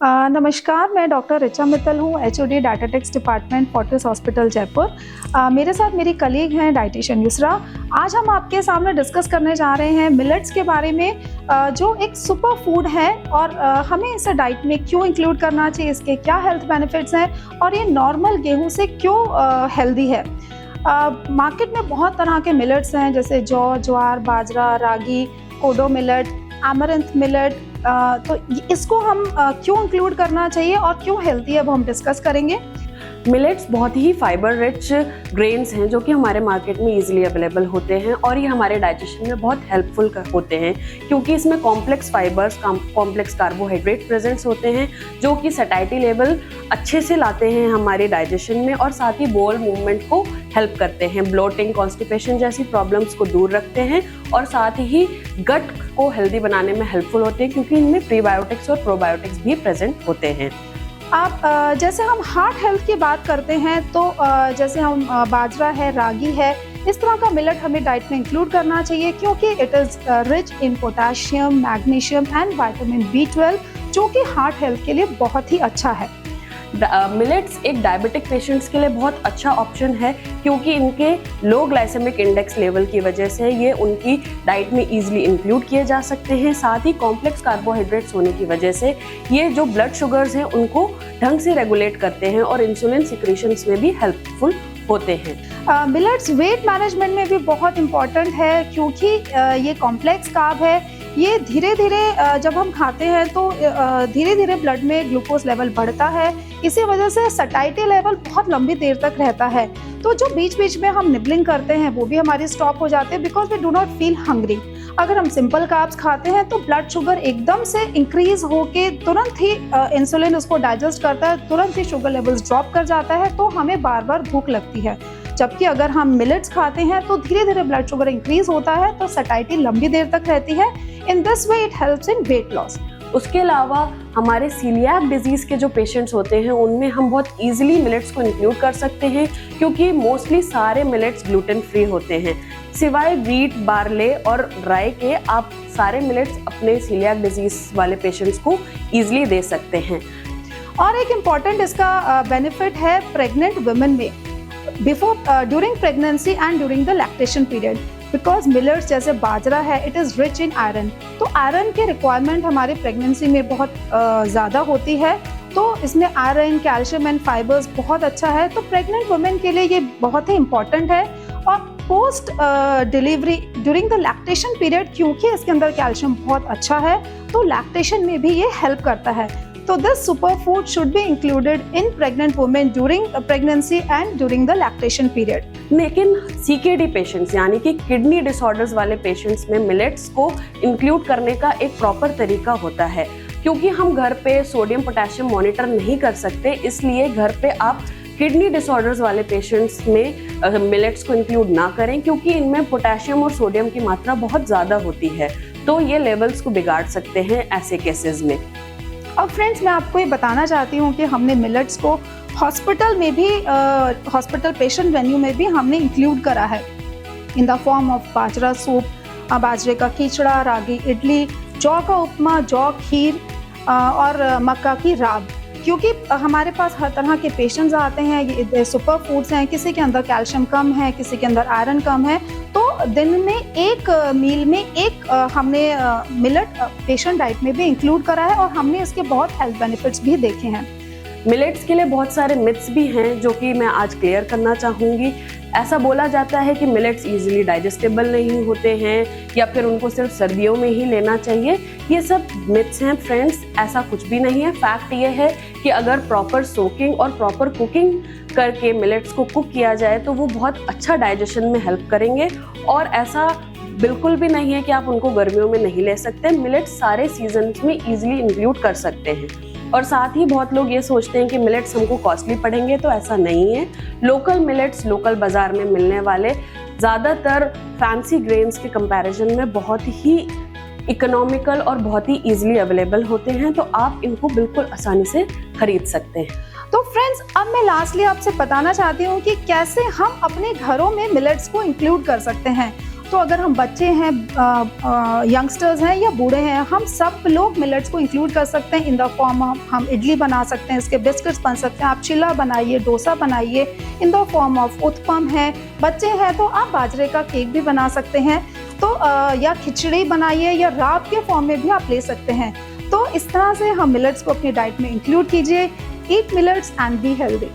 नमस्कार, मैं डॉक्टर ऋचा मित्तल हूँ, HOD dietetics department Fortis hospital Jaipur. मेरे साथ मेरी कलीग हैं डाइटिशियन युसरा। आज हम आपके सामने डिस्कस करने जा रहे हैं मिलेट्स के बारे में, जो एक सुपर फूड है और हमें इसे डाइट में क्यों इंक्लूड करना चाहिए, इसके क्या हेल्थ बेनिफिट्स हैं और ये नॉर्मल गेहूं से क्यों हेल्दी है। मार्केट में बहुत तरह के मिलेट्स हैं, जैसे जौ, ज्वार, बाजरा, रागी, कोडो मिलेट, अमरंथ मिलेट। तो इसको हम क्यों इंक्लूड करना चाहिए और क्यों हेल्दी है, वो हम डिस्कस करेंगे। मिलेट्स बहुत ही फाइबर रिच ग्रेन्स हैं जो कि हमारे मार्केट में इजीली अवेलेबल होते हैं और ये हमारे डाइजेशन में बहुत हेल्पफुल होते हैं, क्योंकि इसमें complex fibres, complex carbohydrate presents होते हैं जो कि सैटिस्फैक्टरी लेवल अच्छे से लाते हैं हमारे डाइजेशन में और साथ ही बोल मूवमेंट को हेल्प करते हैं, ब्लोटिंग, कॉन्स्टिपेशन जैसी प्रॉब्लम्स को दूर रखते हैं और साथ ही गट को हेल्दी बनाने में हेल्पफुल होते हैं, क्योंकि इनमें प्रीबायोटिक्स और प्रोबायोटिक्स भी प्रेजेंट होते हैं। आप जैसे हम हार्ट हेल्थ की बात करते हैं तो जैसे हम बाजरा है, रागी है, इस तरह का मिलेट हमें डाइट में इंक्लूड करना चाहिए, क्योंकि it is rich in potassium, magnesium and vitamin B12, जो कि हार्ट हेल्थ के लिए बहुत ही अच्छा है। मिलेट्स एक डायबिटिक पेशेंट्स के लिए बहुत अच्छा ऑप्शन है, क्योंकि इनके लो ग्लाइसेमिक इंडेक्स लेवल की वजह से ये उनकी डाइट में इजीली इंक्लूड किए जा सकते हैं। साथ ही कॉम्प्लेक्स कार्बोहाइड्रेट्स होने की वजह से ये जो ब्लड शुगर्स हैं उनको ढंग से रेगुलेट करते हैं और इंसुलिन सिक्रीशंस में भी हेल्पफुल होते हैं। मिलेट्स वेट मैनेजमेंट में भी बहुत इम्पॉर्टेंट है, क्योंकि ये कॉम्प्लेक्स कार्ब है। ये धीरे धीरे जब हम खाते हैं तो धीरे धीरे ब्लड में ग्लूकोज लेवल बढ़ता है, इसी वजह से सैटिस्फैक्टरी लेवल बहुत लंबी देर तक रहता है। तो जो बीच बीच में हम निबलिंग करते हैं वो भी हमारी स्टॉप हो जाते हैं, because we do not feel hungry. अगर हम सिंपल कार्ब्स खाते हैं तो ब्लड शुगर एकदम से इंक्रीज होके तुरंत ही इंसुलिन उसको डाइजेस्ट करता है, तुरंत ही शुगर लेवल्स ड्रॉप कर जाता है, तो हमें बार बार भूख लगती है। जबकि अगर हम मिलेट्स खाते हैं तो धीरे धीरे ब्लड शुगर इंक्रीज होता है, तो सैटिस्फैक्टरी लंबी देर तक रहती है। In this way it helps in weight loss. उसके अलावा हमारे सीलियाक डिजीज़ के जो पेशेंट्स होते हैं उनमें हम बहुत इजीली मिलेट्स को इंक्लूड कर सकते हैं, क्योंकि मोस्टली सारे मिलेट्स ग्लूटेन फ्री होते हैं। सिवाय व्हीट, बार्ले और राई के आप सारे मिलेट्स अपने सीलियाक डिजीज़ वाले पेशेंट्स को ईजिली दे सकते हैं। और एक इम्पॉर्टेंट इसका बेनिफिट है प्रेग्नेंट वुमेन में, before, during pregnancy and during the lactation period, because millets जैसे बाजरा है, it is rich in iron. तो आयरन की रिक्वायरमेंट हमारे प्रेगनेंसी में बहुत ज़्यादा होती है, तो इसमें आयरन, कैल्शियम एंड फाइबर्स बहुत अच्छा है। तो प्रेग्नेंट वुमेन के लिए ये बहुत ही इंपॉर्टेंट है। और post delivery during the lactation period, क्योंकि इसके अंदर कैल्शियम बहुत अच्छा है, तो लैक्टेशन में भी ये हेल्प करता है। तो this super food should be included in pregnant women during pregnancy and during the lactation period. लेकिन CKD पेशेंट्स यानी कि किडनी डिसऑर्डर्स वाले पेशेंट्स में मिलेट्स को इंक्लूड करने का एक प्रॉपर तरीका होता है, क्योंकि हम घर पे सोडियम पोटेशियम मॉनिटर नहीं कर सकते, इसलिए घर पे आप किडनी डिसऑर्डर्स वाले पेशेंट्स में मिलेट्स को इंक्लूड ना करें, क्योंकि इनमें पोटेशियम और सोडियम की मात्रा बहुत ज़्यादा होती है, तो ये लेवल्स को बिगाड़ सकते हैं ऐसे केसेस में। अब फ्रेंड्स, मैं आपको ये बताना चाहती हूँ कि हमने मिलेट्स को हॉस्पिटल में भी, हॉस्पिटल पेशेंट मेन्यू में भी हमने इंक्लूड करा है, in the form of bajra soup, बाजरे का खिचड़ा, रागी इडली, जौ का उपमा, जौ खीर और मक्का की राब। क्योंकि हमारे पास हर तरह के पेशेंट्स आते हैं, ये सुपर फूड्स हैं, किसी के अंदर कैल्शियम कम है, किसी के अंदर आयरन कम है, तो दिन में एक मील में एक हमने मिलेट पेशेंट डाइट में भी इंक्लूड करा है और हमने इसके बहुत हेल्थ बेनिफिट्स भी देखे हैं। मिलेट्स के लिए बहुत सारे मिथ्स भी हैं जो कि मैं आज क्लियर करना चाहूँगी। ऐसा बोला जाता है कि मिलेट्स इजीली डाइजेस्टेबल नहीं होते हैं या फिर उनको सिर्फ सर्दियों में ही लेना चाहिए। ये सब मिथ्स हैं फ्रेंड्स, ऐसा कुछ भी नहीं है। फैक्ट ये है कि अगर प्रॉपर सोकिंग और प्रॉपर कुकिंग करके मिलेट्स को कुक किया जाए तो वो बहुत अच्छा डाइजेशन में हेल्प करेंगे, और ऐसा बिल्कुल भी नहीं है कि आप उनको गर्मियों में नहीं ले सकते। मिलेट्स सारे सीजन्स में ईजिली इंक्लूड कर सकते हैं। और साथ ही बहुत लोग ये सोचते हैं कि मिलेट्स हमको कॉस्टली पड़ेंगे, तो ऐसा नहीं है। लोकल मिलेट्स लोकल बाजार में मिलने वाले ज़्यादातर फैंसी ग्रेन्स के कंपैरिजन में बहुत ही इकोनॉमिकल और बहुत ही ईजिली अवेलेबल होते हैं, तो आप इनको बिल्कुल आसानी से खरीद सकते हैं। तो फ्रेंड्स, अब मैं लास्टली आपसे बताना चाहती हूँ कि कैसे हम अपने घरों में मिलेट्स को इंक्लूड कर सकते हैं। तो अगर हम बच्चे हैं, यंगस्टर्स हैं या बूढ़े हैं, हम सब लोग मिलेट्स को इंक्लूड कर सकते हैं इन द फॉर्म ऑफ, हम इडली बना सकते हैं, इसके बिस्किट्स बन सकते हैं, आप चिल्ला बनाइए, डोसा बनाइए, in the form of uttapam है। बच्चे हैं तो आप बाजरे का केक भी बना सकते हैं, तो या खिचड़ी बनाइए या राब के फॉर्म में भी आप ले सकते हैं। तो इस तरह से हम मिलेट्स को अपनी डाइट में इंक्लूड कीजिए। ईट मिलेट्स एंड बी हेल्दी।